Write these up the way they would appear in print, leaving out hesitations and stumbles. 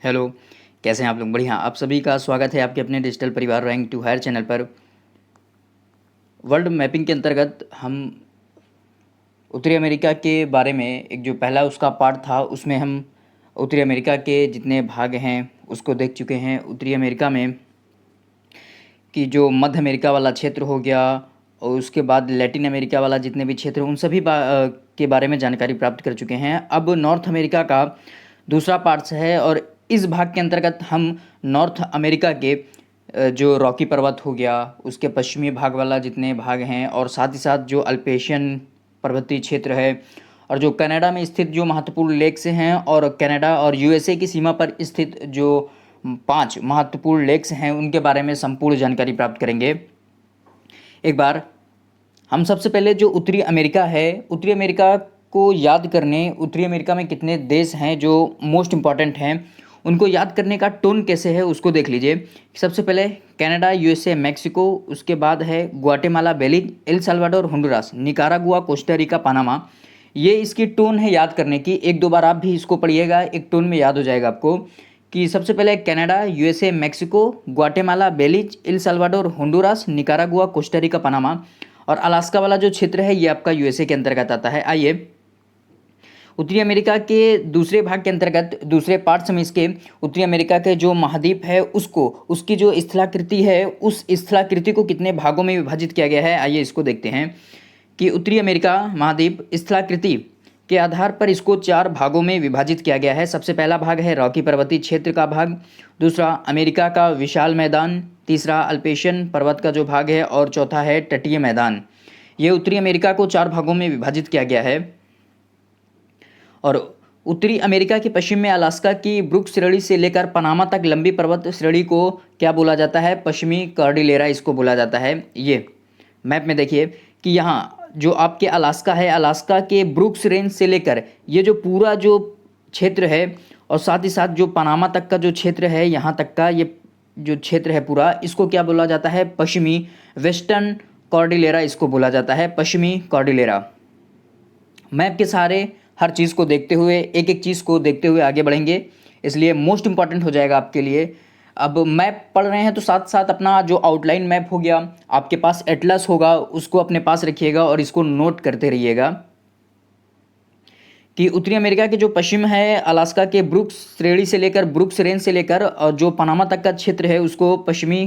Hello, कैसे हैं आप लोग? बढ़िया। आप सभी का स्वागत है आपके अपने डिजिटल परिवार रैंक टू हायर चैनल पर। वर्ल्ड मैपिंग के अंतर्गत हम उत्तरी अमेरिका के बारे में एक जो पहला उसका पार्ट था उसमें हम उत्तरी अमेरिका के जितने भाग हैं उसको देख चुके हैं। उत्तरी अमेरिका में कि जो मध्य अमेरिका वाला क्षेत्र हो गया और उसके बाद लैटिन अमेरिका वाला जितने भी क्षेत्र उन सभी के बारे में जानकारी प्राप्त कर चुके हैं। अब नॉर्थ अमेरिका का दूसरा पार्ट्स है और इस भाग के अंतर्गत हम नॉर्थ अमेरिका के जो रॉकी पर्वत हो गया उसके पश्चिमी भाग वाला जितने भाग हैं और साथ ही साथ जो अल्पेशियन पर्वतीय क्षेत्र है और जो कनाडा में स्थित जो महत्वपूर्ण लेक्स हैं और कनाडा और यूएसए की सीमा पर स्थित जो 5 महत्वपूर्ण लेक्स हैं उनके बारे में संपूर्ण जानकारी प्राप्त करेंगे। एक बार हम सबसे पहले जो उत्तरी अमेरिका है, उत्तरी अमेरिका को याद करने उत्तरी अमेरिका में कितने देश हैं जो मोस्ट इम्पॉर्टेंट हैं उनको याद करने का टोन कैसे है उसको देख लीजिए। सबसे पहले कनाडा, यूएसए, मैक्सिको, उसके बाद है Guatemala, Belize, El Salvador, Honduras, Nicaragua, Costa Rica, Panama. ये इसकी टोन है याद करने की। एक दो बार आप भी इसको पढ़िएगा, एक टोन में याद हो जाएगा आपको कि सबसे पहले Canada, USA, Mexico, Guatemala, Belize, El Salvador, Honduras, Nicaragua, Costa Rica, Panama और अलास्का वाला जो क्षेत्र है ये आपका यूएसए के अंतर्गत आता है। आइए उत्तरी अमेरिका के दूसरे भाग के अंतर्गत दूसरे पार्ट्स में इसके उत्तरी अमेरिका के जो महाद्वीप है उसको उसकी जो स्थलाकृति है उस स्थलाकृति को कितने भागों में विभाजित किया गया है। आइए इसको देखते हैं कि उत्तरी अमेरिका महाद्वीप स्थलाकृति के आधार पर इसको 4 भागों में विभाजित किया गया है। सबसे पहला भाग है रॉकी पर्वतीय क्षेत्र का भाग, दूसरा अमेरिका का विशाल मैदान, तीसरा अल्पेशियन पर्वत का जो भाग है और चौथा है तटीय मैदान। ये उत्तरी अमेरिका को 4 भागों में विभाजित किया गया है। और उत्तरी अमेरिका के पश्चिम में अलास्का की ब्रुक श्रेणी से लेकर पनामा तक लंबी पर्वत श्रेणी को क्या बोला जाता है? पश्चिमी कॉर्डिलेरा इसको बोला जाता है। ये मैप में देखिए कि यहाँ जो आपके अलास्का है, अलास्का के ब्रुक्स रेंज से लेकर ये जो पूरा जो क्षेत्र है और साथ ही साथ जो पनामा तक का जो क्षेत्र है यहाँ तक का ये जो क्षेत्र है पूरा, इसको क्या बोला जाता है? पश्चिमी वेस्टर्न कॉर्डिलेरा इसको बोला जाता है, पश्चिमी कॉर्डिलेरा। मैप के सहारे हर चीज़ को देखते हुए एक एक चीज़ को देखते हुए आगे बढ़ेंगे, इसलिए मोस्ट इंपॉर्टेंट हो जाएगा आपके लिए। अब मैप पढ़ रहे हैं तो साथ साथ अपना जो आउटलाइन मैप हो गया आपके पास एटलस होगा उसको अपने पास रखिएगा और इसको नोट करते रहिएगा कि उत्तरी अमेरिका के जो पश्चिम है अलास्का के ब्रुक्स श्रेणी से लेकर ब्रुक्स रेंज से लेकर और जो पनामा तक का क्षेत्र है उसको पश्चिमी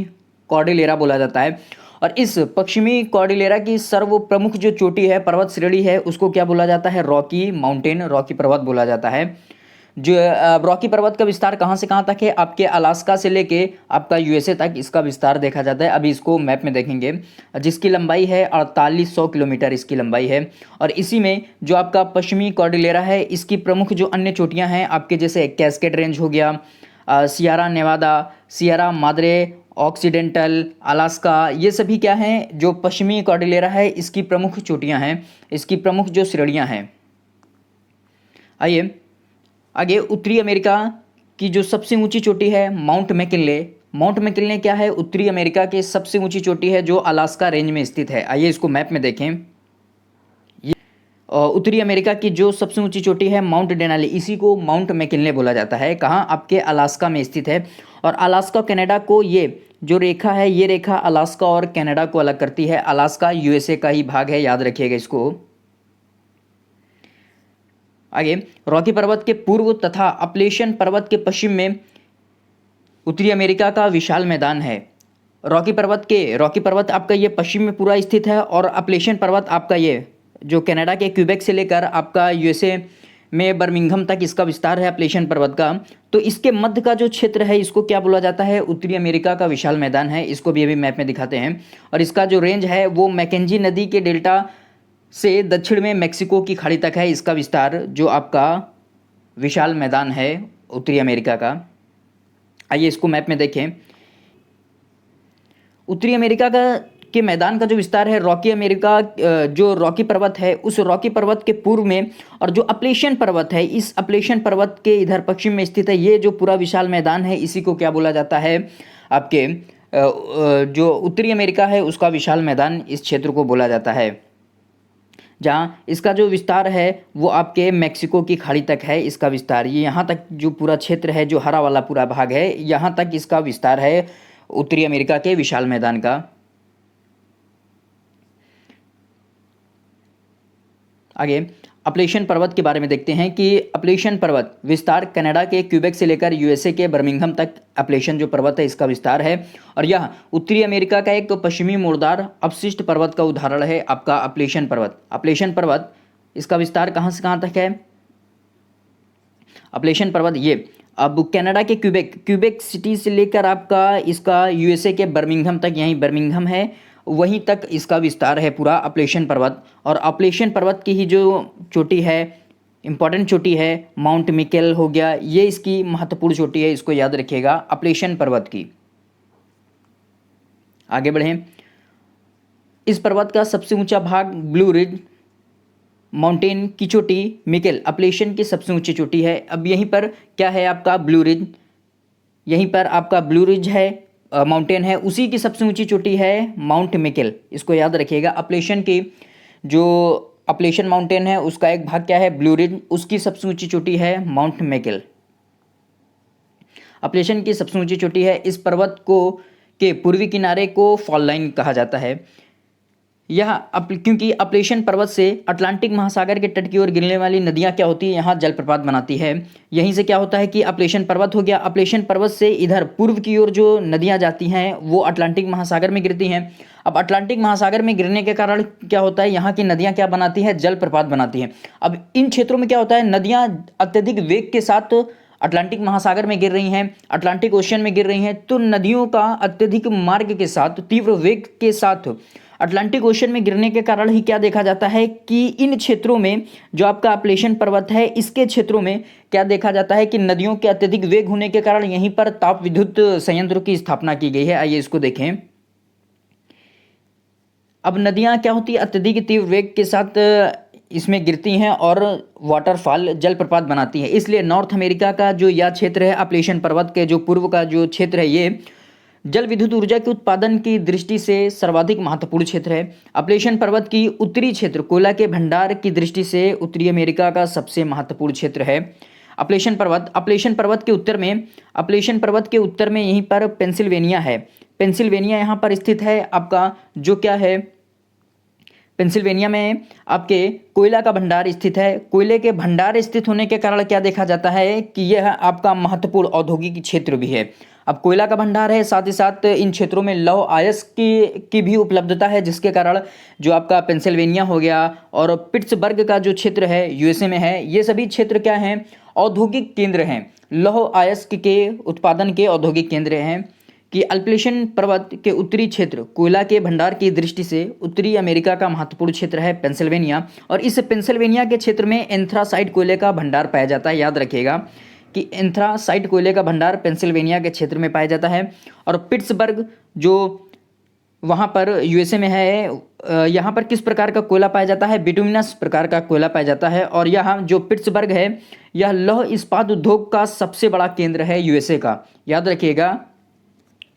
कॉर्डिलेरा बोला जाता है। और इस पश्चिमी कॉर्डिलेरा की सर्व प्रमुख जो चोटी है पर्वत श्रेणी है उसको क्या बोला जाता है? रॉकी माउंटेन, रॉकी पर्वत बोला जाता है। जो रॉकी पर्वत का विस्तार कहाँ से कहाँ तक है? आपके अलास्का से लेके आपका यूएसए तक इसका विस्तार देखा जाता है। अभी इसको मैप में देखेंगे जिसकी लंबाई है 4800 किलोमीटर इसकी लंबाई है। और इसी में जो आपका पश्चिमी कॉर्डिलेरा है इसकी प्रमुख जो अन्य चोटियाँ हैं आपके जैसे कैस्केड रेंज हो गया, Sierra Nevada, Sierra Madre Occidental, Alaska, ये सभी क्या हैं? जो पश्चिमी कॉर्डिलेरा है इसकी प्रमुख चोटियाँ हैं, इसकी प्रमुख जो श्रेणियाँ हैं। आइए आगे उत्तरी अमेरिका की जो सबसे ऊंची चोटी है माउंट मैकिनले। माउंट मैकिनले क्या है? उत्तरी अमेरिका की सबसे ऊंची चोटी है जो अलास्का रेंज में स्थित है। आइए इसको मैप में देखें। उत्तरी अमेरिका की जो सबसे ऊंची चोटी है माउंट डेनाली, इसी को माउंट मैकिनले बोला जाता है। कहाँ? आपके अलास्का में स्थित है। और अलास्का कनाडा को ये जो रेखा है ये रेखा अलास्का और कनाडा को अलग करती है। अलास्का यूएसए का ही भाग है, याद रखिएगा इसको। आगे रॉकी पर्वत के पूर्व तथा अपलेशियन पर्वत के पश्चिम में उत्तरी अमेरिका का विशाल मैदान है। रॉकी पर्वत आपका ये पश्चिम में पूरा स्थित है और अपलेशियन पर्वत आपका ये जो कनाडा के क्यूबेक से लेकर आपका यूएसए में बर्मिंघम तक इसका विस्तार है अपलेशियन पर्वत का। तो इसके मध्य का जो क्षेत्र है इसको क्या बोला जाता है? उत्तरी अमेरिका का विशाल मैदान है। इसको भी अभी मैप में दिखाते हैं। और इसका जो रेंज है वो मैकेंजी नदी के डेल्टा से दक्षिण में मैक्सिको की खाड़ी तक है इसका विस्तार, जो आपका विशाल मैदान है उत्तरी अमेरिका का। आइए इसको मैप में देखें। उत्तरी अमेरिका के मैदान का जो विस्तार है रॉकी अमेरिका जो रॉकी पर्वत है उस रॉकी पर्वत के पूर्व में और जो अपलेशियन पर्वत है इस अपलेशियन पर्वत के इधर पश्चिम में स्थित है। ये जो पूरा विशाल मैदान है इसी को क्या बोला जाता है? आपके जो उत्तरी अमेरिका है उसका विशाल मैदान इस क्षेत्र को बोला जाता है। जहाँ इसका जो विस्तार है वो आपके मैक्सिको की खाड़ी तक है। इसका विस्तार ये यहाँ तक जो पूरा क्षेत्र है, जो हरा वाला पूरा भाग है, यहाँ तक इसका विस्तार है उत्तरी अमेरिका के विशाल मैदान का। आगे अपलेशियन पर्वत के बारे में देखते हैं कि अपलेशियन पर्वत विस्तार कनाडा के क्यूबेक से लेकर यूएसए के बर्मिंघम तक अपलेशियन जो पर्वत है इसका विस्तार है। और यह उत्तरी अमेरिका का एक पश्चिमी मोड़दार अपशिष्ट पर्वत का उदाहरण है आपका अपलेशियन पर्वत। अपलेशियन पर्वत इसका विस्तार कहाँ से कहाँ तक है? अपलेशियन पर्वत ये अब कनाडा के क्यूबेक सिटी से लेकर आपका इसका यूएसए के बर्मिंघम तक, यहीं बर्मिंघम है वहीं तक इसका विस्तार है पूरा अपलेशियन पर्वत। और अपलेशियन पर्वत की ही जो चोटी है, इंपॉर्टेंट चोटी है, माउंट मिकेल हो गया, ये इसकी महत्वपूर्ण चोटी है, इसको याद रखिएगा अपलेशियन पर्वत की। आगे बढ़ें। इस पर्वत का सबसे ऊंचा भाग ब्लू रिज माउंटेन की चोटी मिकेल अपलेशियन की सबसे ऊंची चोटी है। अब यहीं पर क्या है आपका ब्लू रिज, यहीं पर आपका ब्लू रिज है माउंटेन है, उसी की सबसे ऊंची चोटी है माउंट मिकेल, इसको याद रखिएगा। अपलेशियन की जो अपलेशियन माउंटेन है उसका एक भाग क्या है ब्लू रिज, उसकी सबसे ऊंची चोटी है माउंट मिकेल। अपलेशियन की सबसे ऊंची चोटी है। इस पर्वत को के पूर्वी किनारे को फॉल लाइन कहा जाता है। क्योंकि अपलेशियन पर्वत से अटलांटिक महासागर के तट की ओर गिरने वाली नदियां क्या होती है, यहाँ जलप्रपात बनाती है। यहीं से क्या होता है कि अपलेशियन पर्वत हो गया, अपलेशियन पर्वत से इधर पूर्व की ओर जो नदियां जाती हैं वो अटलांटिक महासागर में गिरती हैं। अब अटलांटिक महासागर में गिरने के कारण क्या होता है, यहाँ की नदियाँ क्या बनाती है, जलप्रपात बनाती हैं। अब इन क्षेत्रों में क्या होता है, नदियाँ अत्यधिक वेग के साथ अटलांटिक महासागर में गिर रही हैं, अटलांटिक ओशियन में गिर रही हैं, तो नदियों का अत्यधिक मार्ग के साथ, तीव्र वेग के साथ अटलांटिक ओशन में गिरने के कारण ही क्या देखा जाता है कि इन क्षेत्रों में जो आपका अपलेशियन पर्वत है इसके क्षेत्रों में क्या देखा जाता है कि नदियों के अत्यधिक वेग होने के कारण यहीं पर ताप विद्युत संयंत्र की स्थापना की गई है। आइए इसको देखें। अब नदियां क्या होती है, अत्यधिक तीव्र वेग के साथ इसमें गिरती हैं और वाटरफॉल जलप्रपात बनाती है। इसलिए नॉर्थ अमेरिका का जो यह क्षेत्र है अपलेशियन पर्वत के जो पूर्व का जो क्षेत्र है ये जल विद्युत ऊर्जा के उत्पादन की दृष्टि से सर्वाधिक महत्वपूर्ण क्षेत्र है। अपलेशियन पर्वत की उत्तरी क्षेत्र कोयला के भंडार की दृष्टि से उत्तरी अमेरिका का सबसे महत्वपूर्ण क्षेत्र है। अपलेशियन पर्वत के उत्तर में, अपलेशियन पर्वत के उत्तर में यहीं पर पेंसिल्वेनिया है। पेंसिल्वेनिया यहाँ पर स्थित है आपका, जो क्या है, पेंसिल्वेनिया में आपके कोयला का भंडार स्थित है। कोयले के भंडार स्थित होने के कारण क्या देखा जाता है कि यह आपका महत्वपूर्ण औद्योगिक क्षेत्र भी है। अब कोयला का भंडार है, साथ ही साथ इन क्षेत्रों में लौह अयस्क की भी उपलब्धता है, जिसके कारण जो आपका पेंसिल्वेनिया हो गया और पिट्सबर्ग का जो क्षेत्र है यूएसए में है, ये सभी क्षेत्र क्या हैं, औद्योगिक केंद्र हैं, लौह अयस्क के उत्पादन के औद्योगिक केंद्र हैं। कि अपलेशियन पर्वत के उत्तरी क्षेत्र कोयला के भंडार की दृष्टि से उत्तरी अमेरिका का महत्वपूर्ण क्षेत्र है पेंसिल्वेनिया, और इस पेंसिल्वेनिया के क्षेत्र में एंथ्रासाइट कोयले का भंडार पाया जाता है। याद रखिएगा कि एंथ्रासाइट कोयले का भंडार पेंसिल्वेनिया के क्षेत्र में पाया जाता है। और पिट्सबर्ग जो वहाँ पर यूएसए में है, यहाँ पर किस प्रकार का कोयला पाया जाता है, बिटुमिनस प्रकार का कोयला पाया जाता है। और यहाँ जो पिट्सबर्ग है यह लौह इस्पात उद्योग का सबसे बड़ा केंद्र है यूएसए का। याद रखिएगा,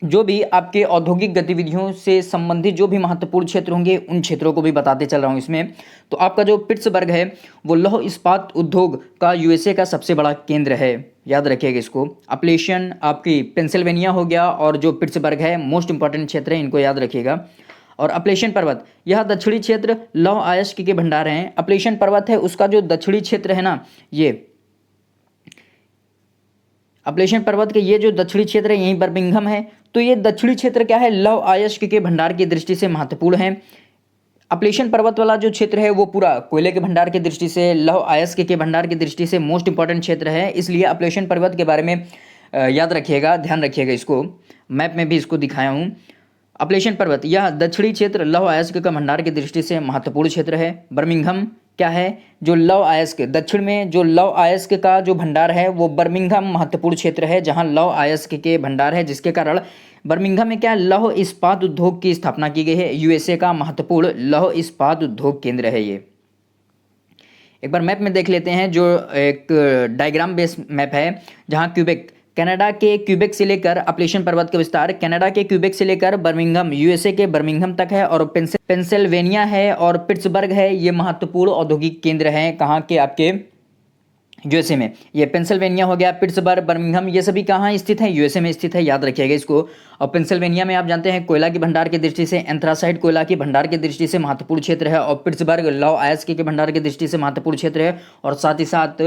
जो भी आपके औद्योगिक गतिविधियों से संबंधित जो भी महत्वपूर्ण क्षेत्र होंगे उन क्षेत्रों को भी बताते चल रहा हूँ इसमें। तो आपका जो पिट्सबर्ग है वो लौह इस्पात उद्योग का यूएसए का सबसे बड़ा केंद्र है। याद रखिएगा इसको। अपलेशियन आपकी पेंसिल्वेनिया हो गया और जो पिट्सबर्ग है मोस्ट इंपॉर्टेंट क्षेत्र है, इनको याद रखिएगा। और अपलेशियन पर्वत यह दक्षिणी क्षेत्र लौह अयस्क के भंडार हैं। अपलेशियन पर्वत है उसका जो दक्षिणी क्षेत्र है ना, ये अपलेशियन पर्वत के ये जो दक्षिणी क्षेत्र है यहीं बर्मिंघम है, तो ये दक्षिणी क्षेत्र क्या है, लौह अयस्क के भंडार की दृष्टि से महत्वपूर्ण है। अपलेशियन पर्वत वाला जो क्षेत्र है वो पूरा कोयले के भंडार की दृष्टि से, लौह अयस्क के भंडार की दृष्टि से मोस्ट इंपॉर्टेंट क्षेत्र है। इसलिए अपलेशियन पर्वत के बारे में याद रखिएगा, ध्यान रखिएगा, इसको मैप में भी इसको दिखाया हूँ। अपलेशियन पर्वत यह दक्षिणी क्षेत्र लौह अयस्क का भंडार की दृष्टि से महत्वपूर्ण क्षेत्र है। बर्मिंघम क्या है, जो लौह अयस्क दक्षिण में जो लौह अयस्क का जो भंडार है वो बर्मिंघम महत्वपूर्ण क्षेत्र है, जहां लौह अयस्क के भंडार है, जिसके कारण बर्मिंघम में क्या लौह इस्पात उद्योग की स्थापना की गई है। यूएसए का महत्वपूर्ण लौह इस्पात उद्योग केंद्र है ये। एक बार मैप में देख लेते हैं, जो एक डायग्राम बेस्ड मैप है, जहां क्यूबेक कनाडा के क्यूबेक से लेकर अपलेशन पर्वत का विस्तार कनाडा के क्यूबेक से लेकर बर्मिंघम यूएसए के बर्मिंघम तक है, और पेंसिल्वेनिया है और पिट्सबर्ग है, ये महत्वपूर्ण औद्योगिक केंद्र हैं कहाँ के, आपके यूएसए में। ये पेंसिल्वेनिया हो गया, पिट्सबर्ग, बर्मिंघम, ये सभी कहाँ स्थित है, यूएसए में स्थित है, याद रखिएगा इसको। और पेंसिल्वेनिया में आप जानते हैं कोयला की भंडार की दृष्टि से, एंथ्रासाइट कोयला की भंडार की दृष्टि से महत्वपूर्ण क्षेत्र है, और पिट्सबर्ग लौह अयस्क के भंडार की दृष्टि से महत्वपूर्ण क्षेत्र है, और साथ ही साथ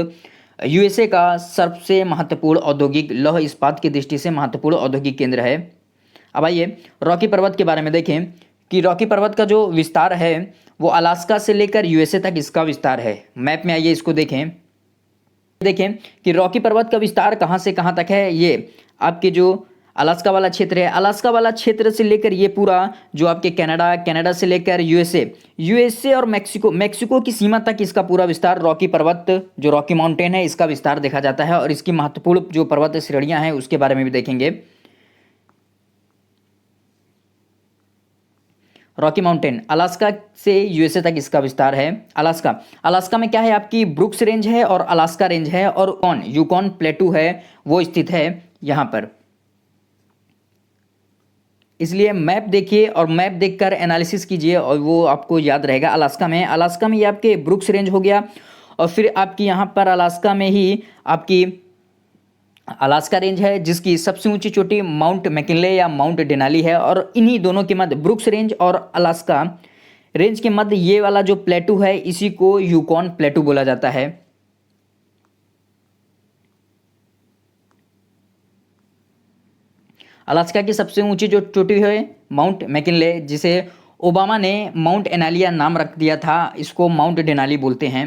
यूएसए का सबसे महत्वपूर्ण औद्योगिक लौह इस्पात की दृष्टि से महत्वपूर्ण औद्योगिक केंद्र है। अब आइए रॉकी पर्वत के बारे में देखें कि रॉकी पर्वत का जो विस्तार है वो अलास्का से लेकर यूएसए तक इसका विस्तार है। मैप में आइए इसको देखें कि रॉकी पर्वत का विस्तार कहाँ से कहाँ तक है। ये आपके जो अलास्का वाला क्षेत्र है, अलास्का वाला क्षेत्र से लेकर ये पूरा जो आपके कनाडा से लेकर यूएसए और मैक्सिको की सीमा तक इसका पूरा विस्तार, रॉकी पर्वत जो रॉकी माउंटेन है इसका विस्तार देखा जाता है। और इसकी महत्वपूर्ण जो पर्वत श्रेणियां हैं उसके बारे में भी देखेंगे। रॉकी माउंटेन अलास्का से यूएसए तक इसका विस्तार है। अलास्का में क्या है, आपकी ब्रुक्स रेंज है और अलास्का रेंज है, और यूकॉन प्लेटू है वो स्थित है यहाँ पर। इसलिए मैप देखिए और मैप देखकर एनालिसिस कीजिए और वो आपको याद रहेगा। अलास्का में ये आपके ब्रुक्स रेंज हो गया, और फिर आपकी यहाँ पर अलास्का में ही आपकी अलास्का रेंज है जिसकी सबसे ऊंची चोटी माउंट मैकिनले या माउंट डेनाली है, और इन्हीं दोनों के मध्य ब्रुक्स रेंज और अलास्का रेंज के मध्य ये वाला जो प्लेटू है इसी को यूकॉन प्लेटू बोला जाता है। अलास्का की सबसे ऊंची जो चोटी है माउंट मैकिनले, जिसे ओबामा ने माउंट एनालिया नाम रख दिया था, इसको माउंट डेनाली बोलते हैं।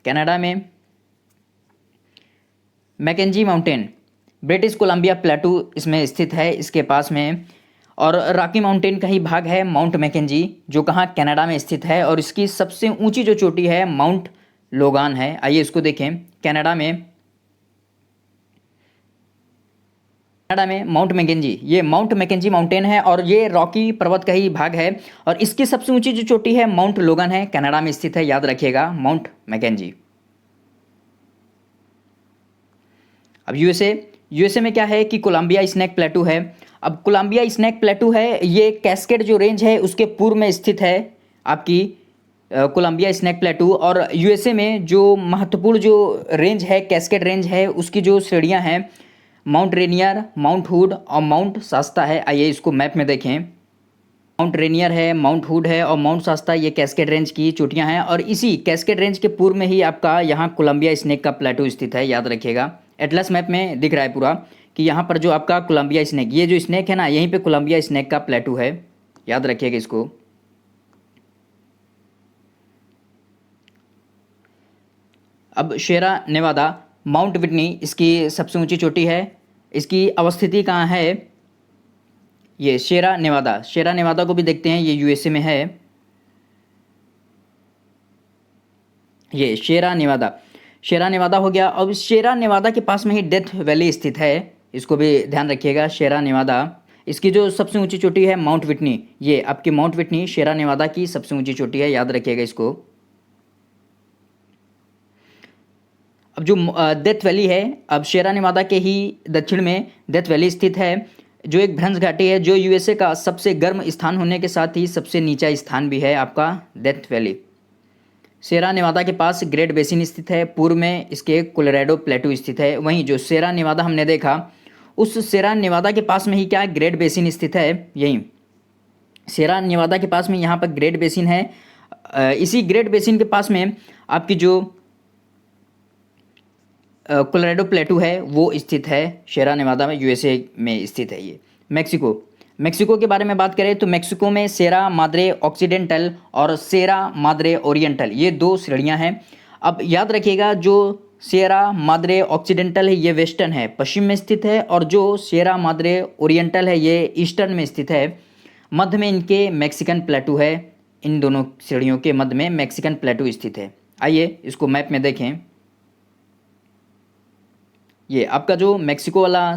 कनाडा में Mackenzie mountain, British Columbia plateau इसमें स्थित है इसके पास में, और रॉकी माउंटेन का ही भाग है माउंट मैकेंजी जो कहाँ कनाडा में स्थित है, और इसकी सबसे ऊंची जो चोटी है माउंट लोगान है। आइए इसको देखें। कनाडा में माउंट मैकेंजी, ये माउंट मैकेंजी माउंटेन है और ये रॉकी पर्वत का ही भाग है, और इसकी सबसे ऊंची जो चोटी है माउंट लोगान है, कनाडा में स्थित है, याद रखिएगा माउंट मैकेंजी। अब यूएसए में क्या है कि कोलंबिया स्नैक प्लेटू है। अब कोलंबिया स्नैक प्लेटू है, ये कैस्केड जो रेंज है उसके पूर्व में स्थित है आपकी कोलंबिया स्नैक प्लेटू, और यूएसए में जो महत्वपूर्ण जो रेंज है कैस्केड रेंज है उसकी जो श्रेणियां हैं माउंट रेनियर, माउंट हुड और माउंट शास्ता है। आइए इसको मैप में देखें। माउंट रेनियर है, माउंट हुड है और माउंट शास्ता, ये कैस्केड रेंज की चोटियां हैं, और इसी कैस्केड रेंज के पूर्व में ही आपका यहाँ कोलंबिया स्नेक का प्लेटू स्थित है, याद रखिएगा। एटलस मैप में दिख रहा है पूरा कि यहाँ पर जो आपका कोलंबिया स्नेक, ये जो स्नेक है ना, यहीं पे कोलंबिया स्नेक का प्लेटू है, याद रखिएगा इसको। अब शेरा नेवादा, माउंट विटनी इसकी सबसे ऊंची चोटी है। इसकी अवस्थिति कहाँ है, ये शेरा नेवादा को भी देखते हैं, ये यूएसए में है। ये शेरा नेवादा हो गया। अब शेरा नेवादा के पास में ही डेथ वैली स्थित है, इसको भी ध्यान रखिएगा। शेरा नेवादा, इसकी जो सबसे ऊंची चोटी है माउंट विटनी, ये आपकी माउंट विटनी शेरा नेवादा की सबसे ऊंची चोटी है, याद रखिएगा इसको। अब जो डेथ वैली है, अब शेरा नेवादा के ही दक्षिण में डेथ वैली स्थित है, जो एक भ्रंश घाटी है, जो यूएसए का सबसे गर्म स्थान होने के साथ ही सबसे नीचा स्थान भी है आपका डेथ वैली। शेरा नेवादा के पास ग्रेट बेसिन स्थित है, पूर्व में इसके कोलोराडो प्लेटू स्थित है। वहीं जो शेरा नेवादा हमने देखा, उस शेरा नेवादा के पास में ही क्या ग्रेट बेसिन स्थित है, यहीं शेरा नेवादा के पास में यहाँ पर ग्रेट बेसिन है। इसी ग्रेट बेसिन के पास में आपकी जो कोलोराडो प्लेटू है वो स्थित है शेरा नेवादा में, यूएसए में स्थित है। ये मैक्सिको के बारे में बात करें तो मैक्सिको में सेरा माद्रे ऑक्सीडेंटल और सेरा माद्रे ओरिएंटल, ये दो श्रेणियां हैं। अब याद रखिएगा, जो सेरा माद्रे ऑक्सीडेंटल है ये वेस्टर्न है, पश्चिम में स्थित है, और जो सेरा माद्रे ओरिएंटल है ये ईस्टर्न में स्थित है। मध्य में इनके मैक्सिकन प्लेटू है, इन दोनों श्रेणियों के मध्य में मैक्सिकन प्लेटू स्थित है। आइए इसको मैप में देखें। ये आपका जो मैक्सिको वाला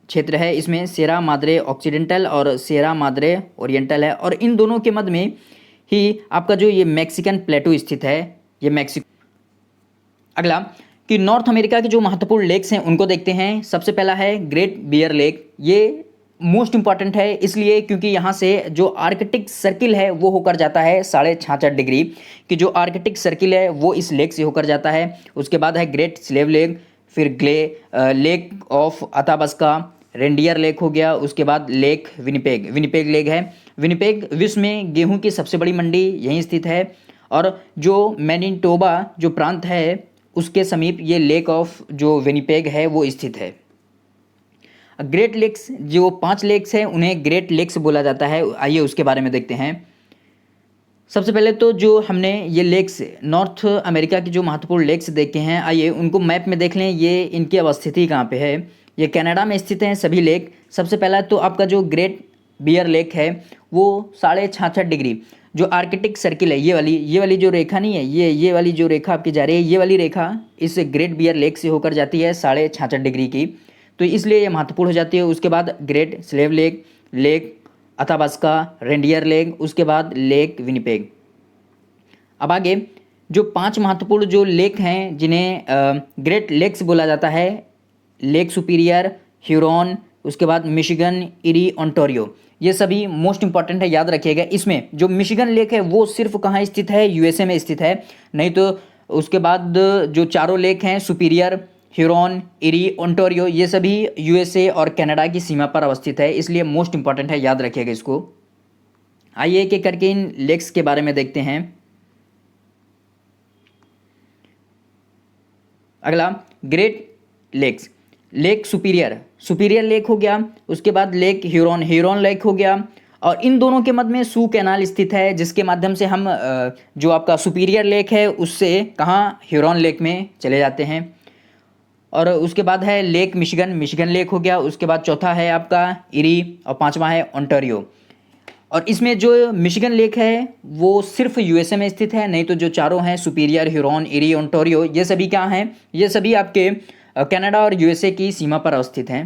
क्षेत्र है, इसमें सेरा माद्रे ऑक्सीडेंटल और सेरा माद्रे ओरिएंटल है, और इन दोनों के मध्य में ही आपका जो ये मैक्सिकन प्लेटू स्थित है, ये मैक्सिको। अगला कि नॉर्थ अमेरिका के जो महत्वपूर्ण लेक्स हैं उनको देखते हैं। सबसे पहला है ग्रेट बियर लेक। ये मोस्ट इंपॉर्टेंट है इसलिए क्योंकि यहाँ से जो आर्कटिक सर्किल है वो होकर जाता है 66.5 डिग्री कि जो आर्कटिक सर्किल है वो इस लेक से होकर जाता है। उसके बाद है ग्रेट स्लेव लेक, फिर लेक ऑफ अताबस्का, रेंडियर लेक हो गया। उसके बाद लेक विनिपेग, विनिपेग लेक है। विनिपेग विश्व में गेहूं की सबसे बड़ी मंडी यहीं स्थित है और जो मैनिटोबा जो प्रांत है उसके समीप ये लेक ऑफ जो विनिपेग है वो स्थित है। ग्रेट लेक्स जो 5 लेक्स हैं उन्हें ग्रेट लेक्स बोला जाता है। आइए उसके बारे में देखते हैं। सबसे पहले तो जो हमने ये लेक्स नॉर्थ अमेरिका की जो महत्वपूर्ण लेक्स देखे हैं, आइए उनको मैप में देख लें। ये इनकी अवस्थिति कहाँ पे है। ये कनाडा में स्थित हैं सभी लेक। सबसे पहला तो आपका जो ग्रेट बियर लेक है वो 66.5 डिग्री जो आर्कटिक सर्किल है, ये वाली जो रेखा नहीं है, ये वाली जो रेखा आपकी जा रही है, ये वाली रेखा इस ग्रेट बियर लेक से होकर जाती है 66.5 डिग्री की, तो इसलिए ये महत्वपूर्ण हो जाती है। उसके बाद great slave lake, lake Athabasca, reindeer lake, उसके बाद लेक विनिपेग। अब आगे जो 5 महत्वपूर्ण जो लेक हैं जिन्हें ग्रेट लेक्स बोला जाता है, लेक सुपीरियर, ह्यूरॉन, उसके बाद मिशिगन, इरी, ओंटारियो, ये सभी मोस्ट इंपॉर्टेंट है, याद रखिएगा। इसमें जो मिशिगन लेक है वो सिर्फ कहाँ स्थित है, यूएसए में स्थित है, नहीं तो उसके बाद जो चारों लेक हैं सुपीरियर, ह्यूरॉन, इरी, ओंटारियो, ये सभी यूएसए और कनाडा की सीमा पर अवस्थित है, इसलिए मोस्ट इंपॉर्टेंट है, याद रखिएगा इसको। आइए एक एक करके इन लेक्स के बारे में देखते हैं। अगला Great Lakes, Lake Superior, Superior lake हो गया। उसके बाद लेक ह्यूरॉन, ह्यूरॉन लेक हो गया। और इन दोनों के मध्य में सू कैनाल स्थित है जिसके माध्यम से हम जो आपका सुपीरियर लेक है उससे कहाँ, ह्यूरॉन लेक में चले जाते हैं। और उसके बाद है लेक मिशिगन, मिशिगन लेक हो गया। उसके बाद चौथा है आपका इरी और 5वां है ओंटारियो। और इसमें जो मिशिगन लेक है वो सिर्फ यूएसए में स्थित है, नहीं तो जो चारों हैं सुपीरियर, ह्यूरॉन, इरी, ओंटारियो, ये सभी क्या हैं, ये सभी आपके कनाडा और यूएसए की सीमा पर अवस्थित हैं।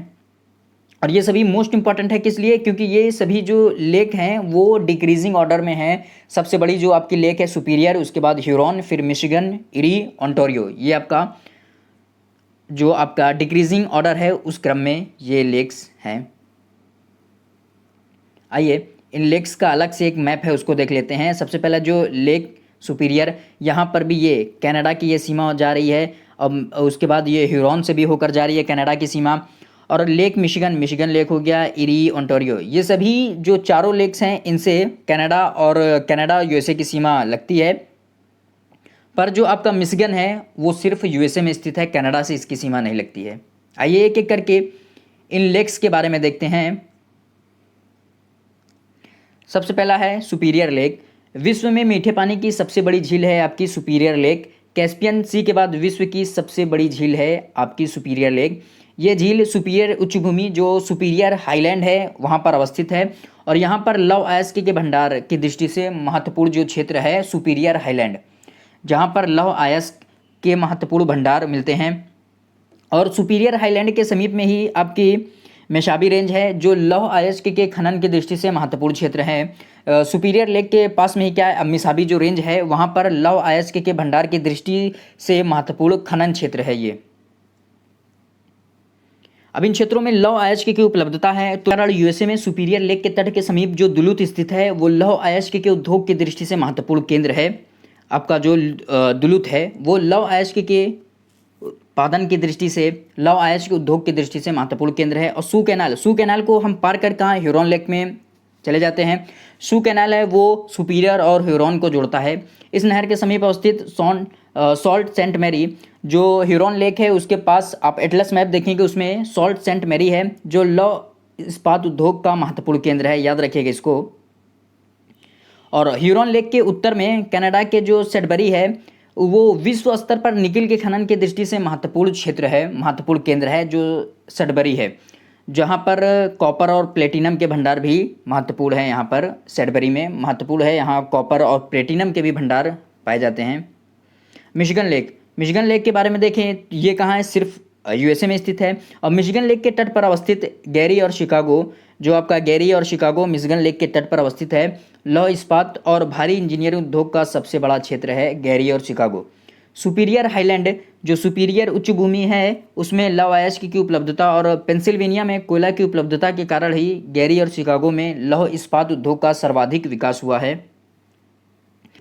और ये सभी मोस्ट इंपॉर्टेंट है किस लिए, क्योंकि ये सभी जो लेक हैं वो डिक्रीजिंग ऑर्डर में हैं। सबसे बड़ी जो आपकी लेक है सुपीरियर, उसके बाद ह्यूरॉन, फिर मिशिगन, इरी, ओंटारियो, ये आपका जो आपका डिक्रीजिंग ऑर्डर है उस क्रम में ये लेक्स हैं। आइए इन लेक्स का अलग से एक मैप है उसको देख लेते हैं। सबसे पहला जो लेक सुपीरियर, यहाँ पर भी ये कनाडा की ये सीमा जा रही है और उसके बाद ये ह्यूरॉन से भी होकर जा रही है कनाडा की सीमा। और लेक मिशिगन, मिशिगन लेक हो गया, इरी, ओंटारियो, ये सभी जो चारों लेक्स हैं इनसे कनाडा और कनाडा यूएसए की सीमा लगती है। पर जो आपका मिशिगन है वो सिर्फ यूएसए में स्थित है, कनाडा से इसकी सीमा नहीं लगती है। आइए एक एक करके इन लेक्स के बारे में देखते हैं। सबसे पहला है सुपीरियर लेक। विश्व में मीठे पानी की सबसे बड़ी झील है आपकी सुपीरियर लेक। कैस्पियन सी के बाद विश्व की सबसे बड़ी झील है आपकी सुपीरियर लेक। ये झील सुपीरियर उच्चभूमि जो सुपीरियर हाईलैंड है वहाँ पर अवस्थित है और यहाँ पर लौह अयस्क के भंडार की दृष्टि से महत्वपूर्ण जो क्षेत्र है सुपीरियर हाईलैंड, जहाँ पर लौह अयस्क के महत्वपूर्ण भंडार मिलते हैं। और सुपीरियर हाईलैंड के समीप में ही आपकी मेशाबी रेंज है जो लौह अयस्क के खनन की दृष्टि से महत्वपूर्ण क्षेत्र है। सुपीरियर लेक के पास में ही क्या है, मेशाबी जो रेंज है वहाँ पर लौह अयस्क के भंडार की दृष्टि से महत्वपूर्ण खनन क्षेत्र है ये। अब इन क्षेत्रों में लौह अयस्क की उपलब्धता है तो यूएसए में सुपीरियर लेक के तट के समीप जो दुलुत स्थित है वो लौह अयस्क के उद्योग की दृष्टि से महत्वपूर्ण केंद्र है। आपका जो दुलुत है वो लौह अयस्क के उत्पादन की दृष्टि से, लौह अयस्क के उद्योग की दृष्टि से महत्वपूर्ण केंद्र है। और सू कैनाल को हम पार कर कहाँ, ह्यूरॉन लेक में चले जाते हैं। सू कैनाल है वो सुपीरियर और ह्यूरॉन को जोड़ता है। इस नहर के समीप अवस्थित सॉल्ट सेंट मैरी जो ह्यूरॉन लेक है उसके पास आप एटलस मैप देखेंगे उसमें सॉल्ट सेंट मैरी है जो लौह इस्पात उद्योग का महत्वपूर्ण केंद्र है, याद रखिएगा इसको। और ह्यूरॉन लेक के उत्तर में कनाडा के जो सेडबरी है वो विश्व स्तर पर निकिल के खनन की दृष्टि से महत्वपूर्ण क्षेत्र है, महत्वपूर्ण केंद्र है जो सेडबरी है, जहाँ पर कॉपर और प्लेटिनम के भंडार भी महत्वपूर्ण है। यहाँ पर सेडबरी में महत्वपूर्ण है, यहाँ कॉपर और प्लेटिनम के भी भंडार पाए जाते हैं। मिशिगन लेक, मिशिगन लेक के बारे में देखें ये कहाँ है, सिर्फ यूएसए में स्थित है। और मिशिगन लेक के तट पर अवस्थित गैरी और शिकागो, जो आपका गैरी और शिकागो मिशिगन लेक के तट पर अवस्थित है। लौह इस्पात और भारी इंजीनियरिंग उद्योग का सबसे बड़ा क्षेत्र है गैरी और शिकागो। सुपीरियर हाईलैंड जो सुपीरियर उच्च भूमि है उसमें लौह अयस्क की उपलब्धता और पेंसिल्वेनिया में कोयला की उपलब्धता के कारण ही गैरी और शिकागो में लौह इस्पात उद्योग का सर्वाधिक विकास हुआ है।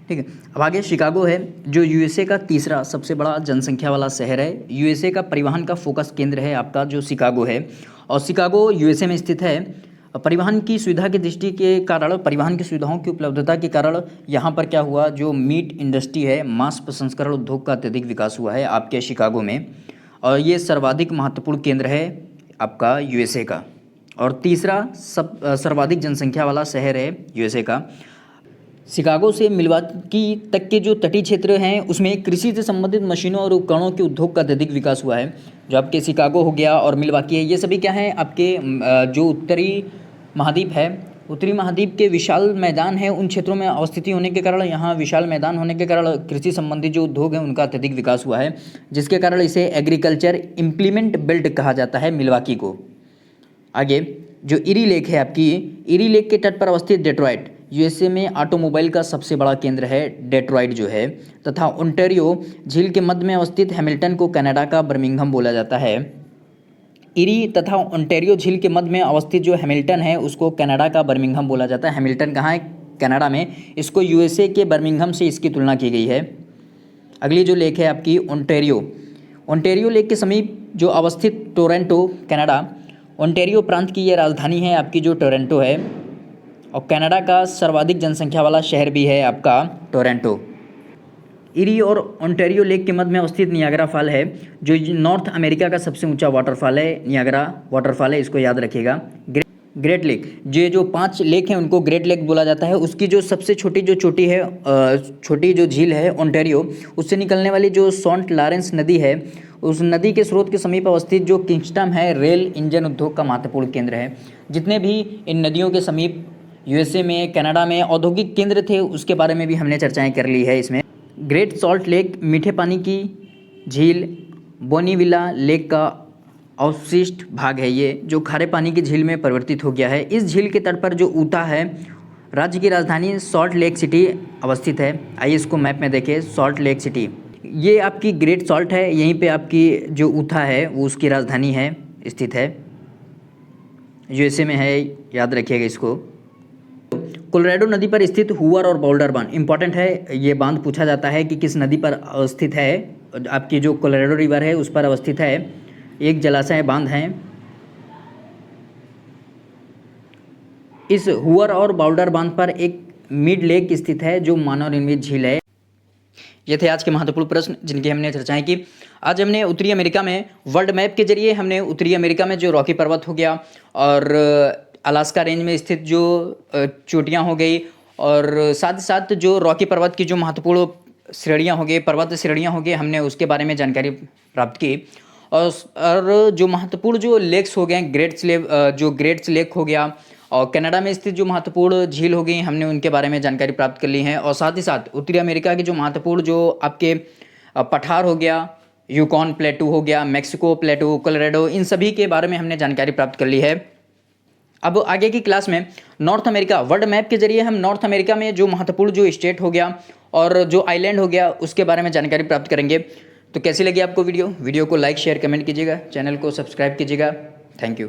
ठीक है, अब आगे शिकागो है जो यूएसए का तीसरा सबसे बड़ा जनसंख्या वाला शहर है। यूएसए का परिवहन का फोकस केंद्र है आपका जो शिकागो है, और शिकागो यूएसए में स्थित है। परिवहन की सुविधा की दृष्टि के कारण, परिवहन की सुविधाओं की उपलब्धता के कारण यहाँ पर क्या हुआ, जो मीट इंडस्ट्री है, मांस प्रसंस्करण उद्योग का अत्यधिक विकास हुआ है आपके शिकागो में, और ये सर्वाधिक महत्वपूर्ण केंद्र है आपका यूएसए का, और तीसरा सर्वाधिक जनसंख्या वाला शहर है यूएसए का। शिकागो से मिल्वाकी तक के जो तटीय क्षेत्र हैं उसमें कृषि से संबंधित मशीनों और उपकरणों के उद्योग का अत्यधिक विकास हुआ है। जो आपके शिकागो हो गया और मिल्वाकी है, ये सभी क्या हैं आपके जो उत्तरी महाद्वीप है, उत्तरी महाद्वीप के विशाल मैदान है, उन क्षेत्रों में अवस्थिति होने के कारण, यहाँ विशाल मैदान होने के कारण कृषि संबंधी जो उद्योग हैं उनका अत्यधिक विकास हुआ है, जिसके कारण इसे एग्रीकल्चर इम्प्लीमेंट बेल्ट कहा जाता है मिल्वाकी को। आगे जो इरी लेक है आपकी, इरी लेक के तट पर अवस्थित डेट्रॉइट यूएसए में ऑटोमोबाइल का सबसे बड़ा केंद्र है डेट्रॉइट जो है, तथा ओंटारियो झील के मध्य में अवस्थित हैमिल्टन को कनाडा का बर्मिंघम बोला जाता है। इरी तथा ओंटारियो झील के मध्य में अवस्थित जो हैमिल्टन है उसको कनाडा का बर्मिंघम बोला जाता है। हैमिल्टन कहाँ है, कनाडा में, इसको यूएसए के बर्मिंघम से इसकी तुलना की गई है। अगली जो लेक है आपकी ओंटारियो, ओंटारियो लेक के समीप जो अवस्थित टोरंटो कनाडा, ओंटारियो प्रांत की यह राजधानी है आपकी जो टोरंटो है, और कनाडा का सर्वाधिक जनसंख्या वाला शहर भी है आपका टोरंटो। इरी और ओंटारियो लेक के मध्य में अवस्थित नियाग्रा फॉल है जो नॉर्थ अमेरिका का सबसे ऊंचा वाटरफॉल है, नियाग्रा वाटरफॉल है, इसको याद रखिएगा। ग्रेट लेक, ये जो 5 लेक हैं उनको ग्रेट लेक बोला जाता है। उसकी जो सबसे छोटी जो चोटी है, छोटी जो झील है ओंटारियो, उससे निकलने वाली जो सेंट लॉरेंस नदी है, उस नदी के स्रोत के समीप अवस्थित जो किंगस्टन है रेल इंजन उद्योग का महत्वपूर्ण केंद्र है। जितने भी इन नदियों के समीप यूएसए में, कनाडा में औद्योगिक केंद्र थे उसके बारे में भी हमने चर्चाएं कर ली है इसमें। ग्रेट सॉल्ट लेक मीठे पानी की झील बोनीविला लेक का अवशिष्ट भाग है, ये जो खारे पानी की झील में परिवर्तित हो गया है। इस झील के तट पर जो ऊता है, राज्य की राजधानी सॉल्ट लेक सिटी अवस्थित है। आइए इसको मैप में देखें, सॉल्ट लेक सिटी ये आपकी ग्रेट सॉल्ट है, यहीं पे आपकी जो ऊता है वो उसकी राजधानी है, स्थित है, यूएसए में है, याद रखिएगा इसको। कोलोराडो नदी पर स्थित हुवर और बाउल्डर बांध इंपॉर्टेंट है, ये बांध पूछा जाता है कि किस नदी पर अवस्थित है। आपकी जो कोलोराडो रिवर है उस पर अवस्थित है, एक जलाशय बांध है। इस हुवर और बाउल्डर बांध पर एक मिड लेक स्थित है जो मानव निर्मित झील है। ये थे आज के महत्वपूर्ण प्रश्न जिनकी हमने चर्चाएं की। आज हमने उत्तरी अमेरिका में वर्ल्ड मैप के जरिए हमने उत्तरी अमेरिका में जो रॉकी पर्वत हो गया और अलास्का रेंज में स्थित जो चोटियां हो गई, और साथ ही साथ जो रॉकी पर्वत की जो महत्वपूर्ण श्रेणियां हो गई, पर्वत श्रेणियां हो गई, हमने उसके बारे में जानकारी प्राप्त की। और जो महत्वपूर्ण जो लेक्स हो गए, ग्रेट्स लेक हो गया, और कनाडा में स्थित जो महत्वपूर्ण झील हो गई, हमने उनके बारे में जानकारी प्राप्त कर ली है। और साथ ही साथ उत्तरी अमेरिका के जो महत्वपूर्ण जो आपके पठार हो गया, यूकॉन प्लेटू हो गया, मैक्सिको प्लेटू, कोलोराडो, इन सभी के बारे में हमने जानकारी प्राप्त कर ली है। अब आगे की क्लास में नॉर्थ अमेरिका वर्ल्ड मैप के जरिए हम नॉर्थ अमेरिका में जो महत्वपूर्ण जो स्टेट हो गया और जो आइलैंड हो गया उसके बारे में जानकारी प्राप्त करेंगे। तो कैसी लगी आपको वीडियो को लाइक शेयर कमेंट कीजिएगा, चैनल को सब्सक्राइब कीजिएगा। Thank you.